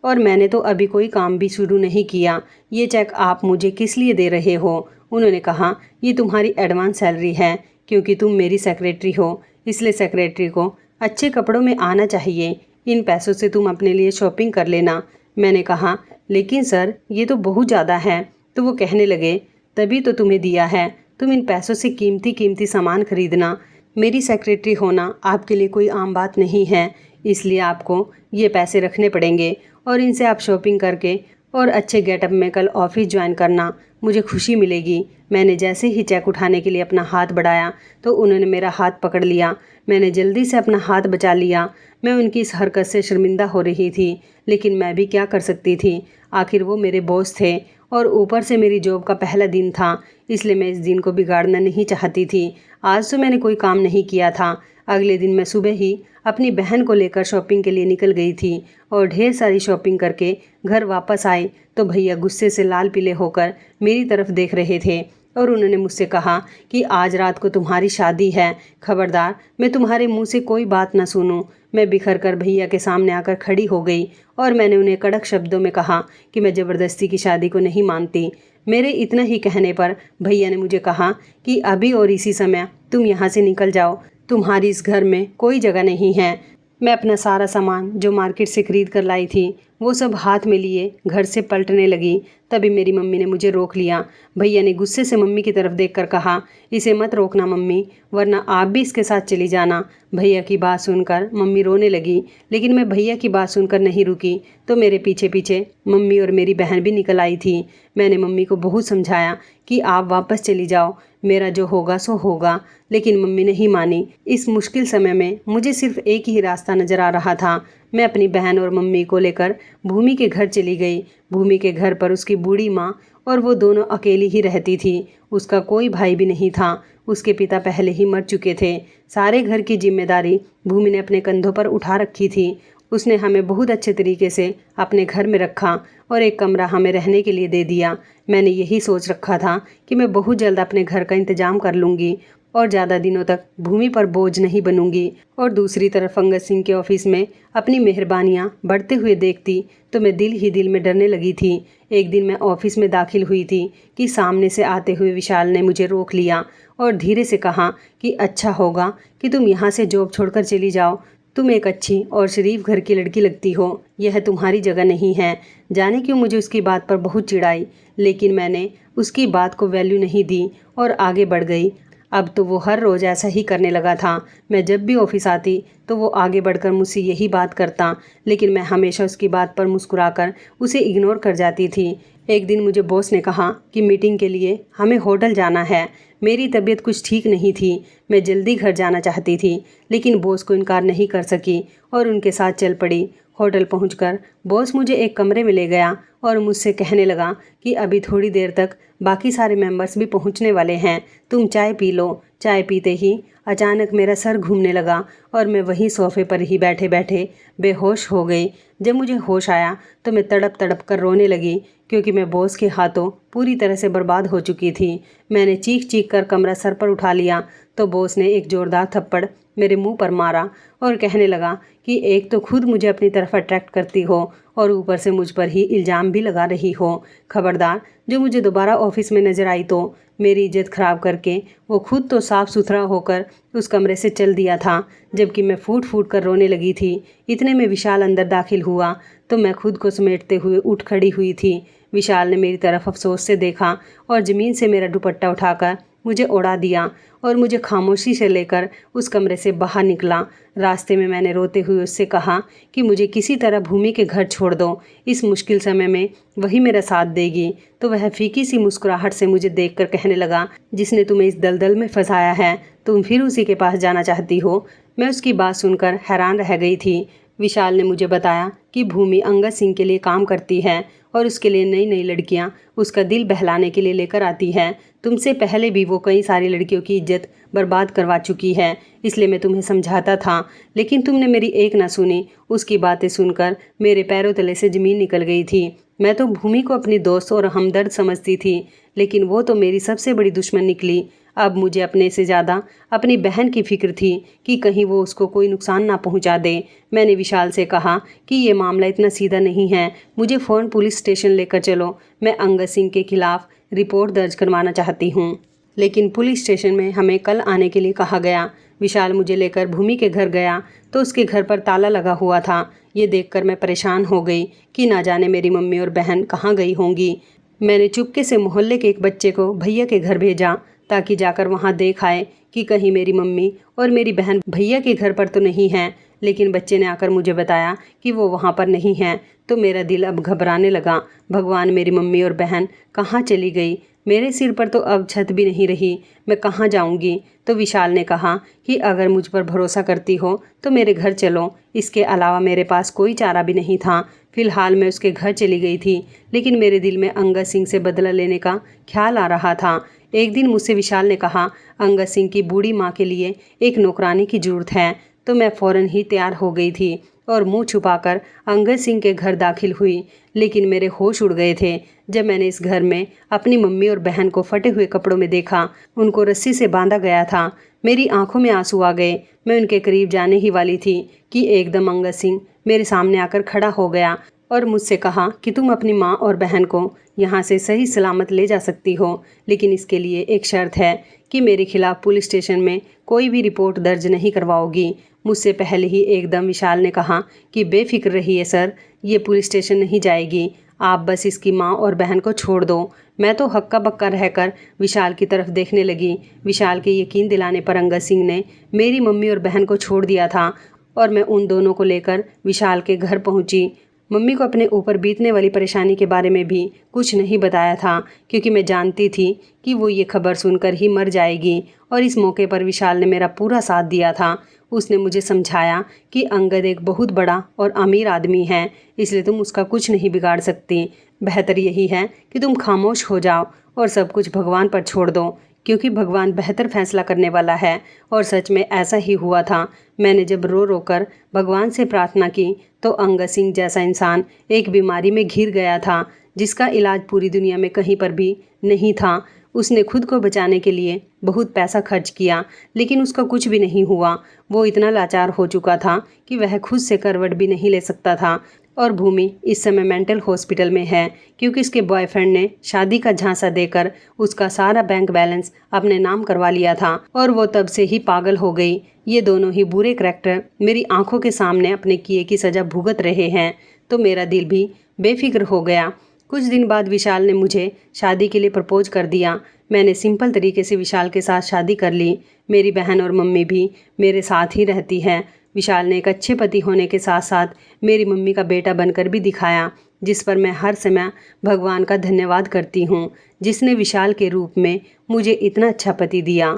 और मैंने तो अभी कोई काम भी शुरू नहीं किया, ये चेक आप मुझे किस लिए दे रहे हो? उन्होंने कहा, ये तुम्हारी एडवांस सैलरी है, क्योंकि तुम मेरी सेक्रेटरी हो, इसलिए सेक्रेटरी को अच्छे कपड़ों में आना चाहिए। इन पैसों से तुम अपने लिए शॉपिंग कर लेना। मैंने कहा, लेकिन सर ये तो बहुत ज़्यादा है। तो वो कहने लगे, तभी तो तुम्हें दिया है, तुम इन पैसों से कीमती कीमती सामान खरीदना। मेरी सेक्रेटरी होना आपके लिए कोई आम बात नहीं है, इसलिए आपको ये पैसे रखने पड़ेंगे और इनसे आप शॉपिंग करके और अच्छे गेटअप में कल ऑफिस ज्वाइन करना, मुझे खुशी मिलेगी। मैंने जैसे ही चेक उठाने के लिए अपना हाथ बढ़ाया तो उन्होंने मेरा हाथ पकड़ लिया। मैंने जल्दी से अपना हाथ बचा लिया। मैं उनकी इस हरकत से शर्मिंदा हो रही थी, लेकिन मैं भी क्या कर सकती थी। आखिर वो मेरे बॉस थे और ऊपर से मेरी जॉब का पहला दिन था, इसलिए मैं इस दिन को बिगाड़ना नहीं चाहती थी। आज तो मैंने कोई काम नहीं किया था। अगले दिन मैं सुबह ही अपनी बहन को लेकर शॉपिंग के लिए निकल गई थी और ढेर सारी शॉपिंग करके घर वापस आई तो भैया गुस्से से लाल पीले होकर मेरी तरफ देख रहे थे और उन्होंने मुझसे कहा कि आज रात को तुम्हारी शादी है, खबरदार मैं तुम्हारे मुंह से कोई बात ना सुनूं। मैं बिखर कर भैया के सामने आकर खड़ी हो गई और मैंने उन्हें कड़क शब्दों में कहा कि मैं ज़बरदस्ती की शादी को नहीं मानती। मेरे इतना ही कहने पर भैया ने मुझे कहा कि अभी और इसी समय तुम यहाँ से निकल जाओ, तुम्हारी इस घर में कोई जगह नहीं है। मैं अपना सारा सामान जो मार्केट से खरीद कर लाई थी वो सब हाथ में लिए घर से पलटने लगी। तभी मेरी मम्मी ने मुझे रोक लिया। भैया ने गुस्से से मम्मी की तरफ देखकर कहा, इसे मत रोकना मम्मी, वरना आप भी इसके साथ चली जाना। भैया की बात सुनकर मम्मी रोने लगी, लेकिन मैं भैया की बात सुनकर नहीं रुकी तो मेरे पीछे पीछे मम्मी और मेरी बहन भी निकल आई थी। मैंने मम्मी को बहुत समझाया कि आप वापस चली जाओ, मेरा जो होगा सो होगा, लेकिन मम्मी नहीं मानी। इस मुश्किल समय में मुझे सिर्फ एक ही रास्ता नज़र आ रहा था। मैं अपनी बहन और मम्मी को लेकर भूमि के घर चली गई। भूमि के घर पर उसकी बूढ़ी माँ और वो दोनों अकेली ही रहती थी। उसका कोई भाई भी नहीं था, उसके पिता पहले ही मर चुके थे। सारे घर की जिम्मेदारी भूमि ने अपने कंधों पर उठा रखी थी। उसने हमें बहुत अच्छे तरीके से अपने घर में रखा और एक कमरा हमें रहने के लिए दे दिया। मैंने यही सोच रखा था कि मैं बहुत जल्द अपने घर का इंतजाम कर लूँगी और ज़्यादा दिनों तक भूमि पर बोझ नहीं बनूंगी। और दूसरी तरफ अंगद सिंह के ऑफिस में अपनी मेहरबानियाँ बढ़ते हुए देखती तो मैं दिल ही दिल में डरने लगी थी। एक दिन मैं ऑफिस में दाखिल हुई थी कि सामने से आते हुए विशाल ने मुझे रोक लिया और धीरे से कहा कि अच्छा होगा कि तुम यहाँ से जॉब छोड़कर चली जाओ। तुम एक अच्छी और शरीफ घर की लड़की लगती हो, यह तुम्हारी जगह नहीं है। जाने क्यों मुझे उसकी बात पर बहुत चिढ़ाई, लेकिन मैंने उसकी बात को वैल्यू नहीं दी और आगे बढ़ गई। अब तो वो हर रोज़ ऐसा ही करने लगा था। मैं जब भी ऑफिस आती तो वो आगे बढ़कर मुझसे यही बात करता, लेकिन मैं हमेशा उसकी बात पर मुस्कुराकर उसे इग्नोर कर जाती थी। एक दिन मुझे बॉस ने कहा कि मीटिंग के लिए हमें होटल जाना है। मेरी तबीयत कुछ ठीक नहीं थी, मैं जल्दी घर जाना चाहती थी, लेकिन बॉस को इनकार नहीं कर सकी और उनके साथ चल पड़ी। होटल पहुंचकर बॉस मुझे एक कमरे में ले गया और मुझसे कहने लगा कि अभी थोड़ी देर तक बाकी सारे मेंबर्स भी पहुंचने वाले हैं, तुम चाय पी लो। चाय पीते ही अचानक मेरा सर घूमने लगा और मैं वहीं सोफे पर ही बैठे बैठे बेहोश हो गई। जब मुझे होश आया तो मैं तड़प तड़प कर रोने लगी, क्योंकि मैं बॉस के हाथों पूरी तरह से बर्बाद हो चुकी थी। मैंने चीख चीख कर कमरा सर पर उठा लिया तो बॉस ने एक जोरदार थप्पड़ मेरे मुंह पर मारा और कहने लगा कि एक तो खुद मुझे अपनी तरफ अट्रैक्ट करती हो और ऊपर से मुझ पर ही इल्ज़ाम भी लगा रही हो। खबरदार, जो मुझे दोबारा ऑफिस में नज़र आई तो मेरी इज्जत ख़राब करके वो खुद तो साफ़ सुथरा होकर उस कमरे से चल दिया था, जबकि मैं फूट फूट कर रोने लगी थी। इतने में विशाल अंदर दाखिल हुआ तो मैं खुद को समेटते हुए उठ खड़ी हुई थी। विशाल ने मेरी तरफ अफसोस से देखा और ज़मीन से मेरा दुपट्टा उठाकर मुझे उड़ा दिया और मुझे खामोशी से लेकर उस कमरे से बाहर निकला। रास्ते में मैंने रोते हुए उससे कहा कि मुझे किसी तरह भूमि के घर छोड़ दो, इस मुश्किल समय में वही मेरा साथ देगी। तो वह फीकी सी मुस्कुराहट से मुझे देखकर कहने लगा, जिसने तुम्हें इस दलदल में फंसाया है तुम फिर उसी के पास जाना चाहती हो। मैं उसकी बात सुनकर हैरान रह गई थी। विशाल ने मुझे बताया कि भूमि अंगद सिंह के लिए काम करती है और उसके लिए नई नई लड़कियां उसका दिल बहलाने के लिए लेकर आती है। तुमसे पहले भी वो कई सारी लड़कियों की इज्जत बर्बाद करवा चुकी है, इसलिए मैं तुम्हें समझाता था, लेकिन तुमने मेरी एक ना सुनी। उसकी बातें सुनकर मेरे पैरों तले से ज़मीन निकल गई थी। मैं तो भूमि को अपनी दोस्त और हमदर्द समझती थी, लेकिन वो तो मेरी सबसे बड़ी दुश्मन निकली। अब मुझे अपने से ज़्यादा अपनी बहन की फिक्र थी कि कहीं वो उसको कोई नुकसान ना पहुंचा दे। मैंने विशाल से कहा कि ये मामला इतना सीधा नहीं है, मुझे फ़ौरन पुलिस स्टेशन लेकर चलो, मैं अंगद सिंह के खिलाफ रिपोर्ट दर्ज करवाना चाहती हूँ। लेकिन पुलिस स्टेशन में हमें कल आने के लिए कहा गया। विशाल मुझे लेकर भूमि के घर गया तो उसके घर पर ताला लगा हुआ था। ये देखकर मैं परेशान हो गई कि ना जाने मेरी मम्मी और बहन कहाँ गई होंगी। मैंने चुपके से मोहल्ले के एक बच्चे को भैया के घर भेजा ताकि जाकर वहाँ देख आए कि कहीं मेरी मम्मी और मेरी बहन भैया के घर पर तो नहीं हैं। लेकिन बच्चे ने आकर मुझे बताया कि वो वहाँ पर नहीं हैं। तो मेरा दिल अब घबराने लगा। भगवान, मेरी मम्मी और बहन कहाँ चली गई? मेरे सिर पर तो अब छत भी नहीं रही, मैं कहाँ जाऊँगी? तो विशाल ने कहा कि अगर मुझ पर भरोसा करती हो तो मेरे घर चलो। इसके अलावा मेरे पास कोई चारा भी नहीं था। फिलहाल मैं उसके घर चली गई थी, लेकिन मेरे दिल में अंगद सिंह से बदला लेने का ख्याल आ रहा था। एक दिन मुझसे विशाल ने कहा, अंगद सिंह की बूढ़ी माँ के लिए एक नौकरानी की ज़रूरत है। तो मैं फ़ौरन ही तैयार हो गई थी और मुंह छुपाकर अंगद सिंह के घर दाखिल हुई। लेकिन मेरे होश उड़ गए थे जब मैंने इस घर में अपनी मम्मी और बहन को फटे हुए कपड़ों में देखा। उनको रस्सी से बांधा गया था। मेरी आंखों में आंसू आ गए। मैं उनके करीब जाने ही वाली थी कि एकदम अंगद सिंह मेरे सामने आकर खड़ा हो गया और मुझसे कहा कि तुम अपनी माँ और बहन को यहाँ से सही सलामत ले जा सकती हो, लेकिन इसके लिए एक शर्त है कि मेरे खिलाफ पुलिस स्टेशन में कोई भी रिपोर्ट दर्ज नहीं करवाओगी। मुझसे पहले ही एकदम विशाल ने कहा कि बेफिक्र रहिए सर, ये पुलिस स्टेशन नहीं जाएगी। आप बस इसकी माँ और बहन को छोड़ दो। मैं तो हक्का बक्का रहकर विशाल की तरफ देखने लगी। विशाल के यकीन दिलाने पर अंगद सिंह ने मेरी मम्मी और बहन को छोड़ दिया था और मैं उन दोनों को लेकर विशाल के घर पहुंची। मम्मी को अपने ऊपर बीतने वाली परेशानी के बारे में भी कुछ नहीं बताया था, क्योंकि मैं जानती थी कि वो ये खबर सुनकर ही मर जाएगी। और इस मौके पर विशाल ने मेरा पूरा साथ दिया था। उसने मुझे समझाया कि अंगद एक बहुत बड़ा और अमीर आदमी है, इसलिए तुम उसका कुछ नहीं बिगाड़ सकती। बेहतर यही है कि तुम खामोश हो जाओ और सब कुछ भगवान पर छोड़ दो, क्योंकि भगवान बेहतर फैसला करने वाला है। और सच में ऐसा ही हुआ था। मैंने जब रो रो कर भगवान से प्रार्थना की तो अंगद सिंह जैसा इंसान एक बीमारी में घिर गया था जिसका इलाज पूरी दुनिया में कहीं पर भी नहीं था। उसने खुद को बचाने के लिए बहुत पैसा खर्च किया, लेकिन उसका कुछ भी नहीं हुआ। वो इतना लाचार हो चुका था कि वह खुद से करवट भी नहीं ले सकता था। और भूमि इस समय मेंटल हॉस्पिटल में है, क्योंकि उसके बॉयफ्रेंड ने शादी का झांसा देकर उसका सारा बैंक बैलेंस अपने नाम करवा लिया था और वो तब से ही पागल हो गई। ये दोनों ही बुरे करैक्टर मेरी आंखों के सामने अपने किए की सज़ा भुगत रहे हैं, तो मेरा दिल भी बेफिक्र हो गया। कुछ दिन बाद विशाल ने मुझे शादी के लिए प्रपोज कर दिया। मैंने सिंपल तरीके से विशाल के साथ शादी कर ली। मेरी बहन और मम्मी भी मेरे साथ ही रहती हैं। विशाल ने एक अच्छे पति होने के साथ साथ मेरी मम्मी का बेटा बनकर भी दिखाया, जिस पर मैं हर समय भगवान का धन्यवाद करती हूँ, जिसने विशाल के रूप में मुझे इतना अच्छा पति दिया।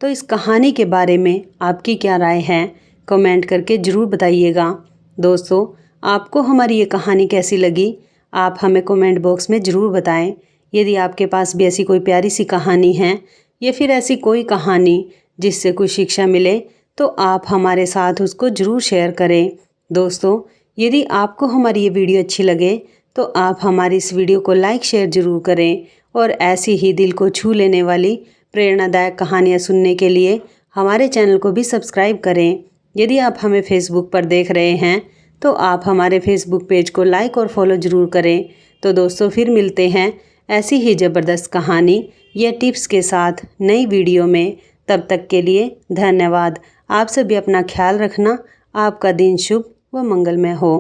तो इस कहानी के बारे में आपकी क्या राय है, कमेंट करके ज़रूर बताइएगा। दोस्तों, आपको हमारी ये कहानी कैसी लगी, आप हमें कमेंट बॉक्स में ज़रूर बताएं। यदि आपके पास भी ऐसी कोई प्यारी सी कहानी है या फिर ऐसी कोई कहानी जिससे कुछ शिक्षा मिले, तो आप हमारे साथ उसको ज़रूर शेयर करें। दोस्तों, यदि आपको हमारी ये वीडियो अच्छी लगे तो आप हमारी इस वीडियो को लाइक शेयर ज़रूर करें और ऐसी ही दिल को छू लेने वाली प्रेरणादायक कहानियाँ सुनने के लिए हमारे चैनल को भी सब्सक्राइब करें। यदि आप हमें फेसबुक पर देख रहे हैं तो आप हमारे फेसबुक पेज को लाइक और फॉलो ज़रूर करें। तो दोस्तों, फिर मिलते हैं ऐसी ही ज़बरदस्त कहानी या टिप्स के साथ नई वीडियो में। तब तक के लिए धन्यवाद। आप सभी अपना ख्याल रखना। आपका दिन शुभ व मंगलमय हो।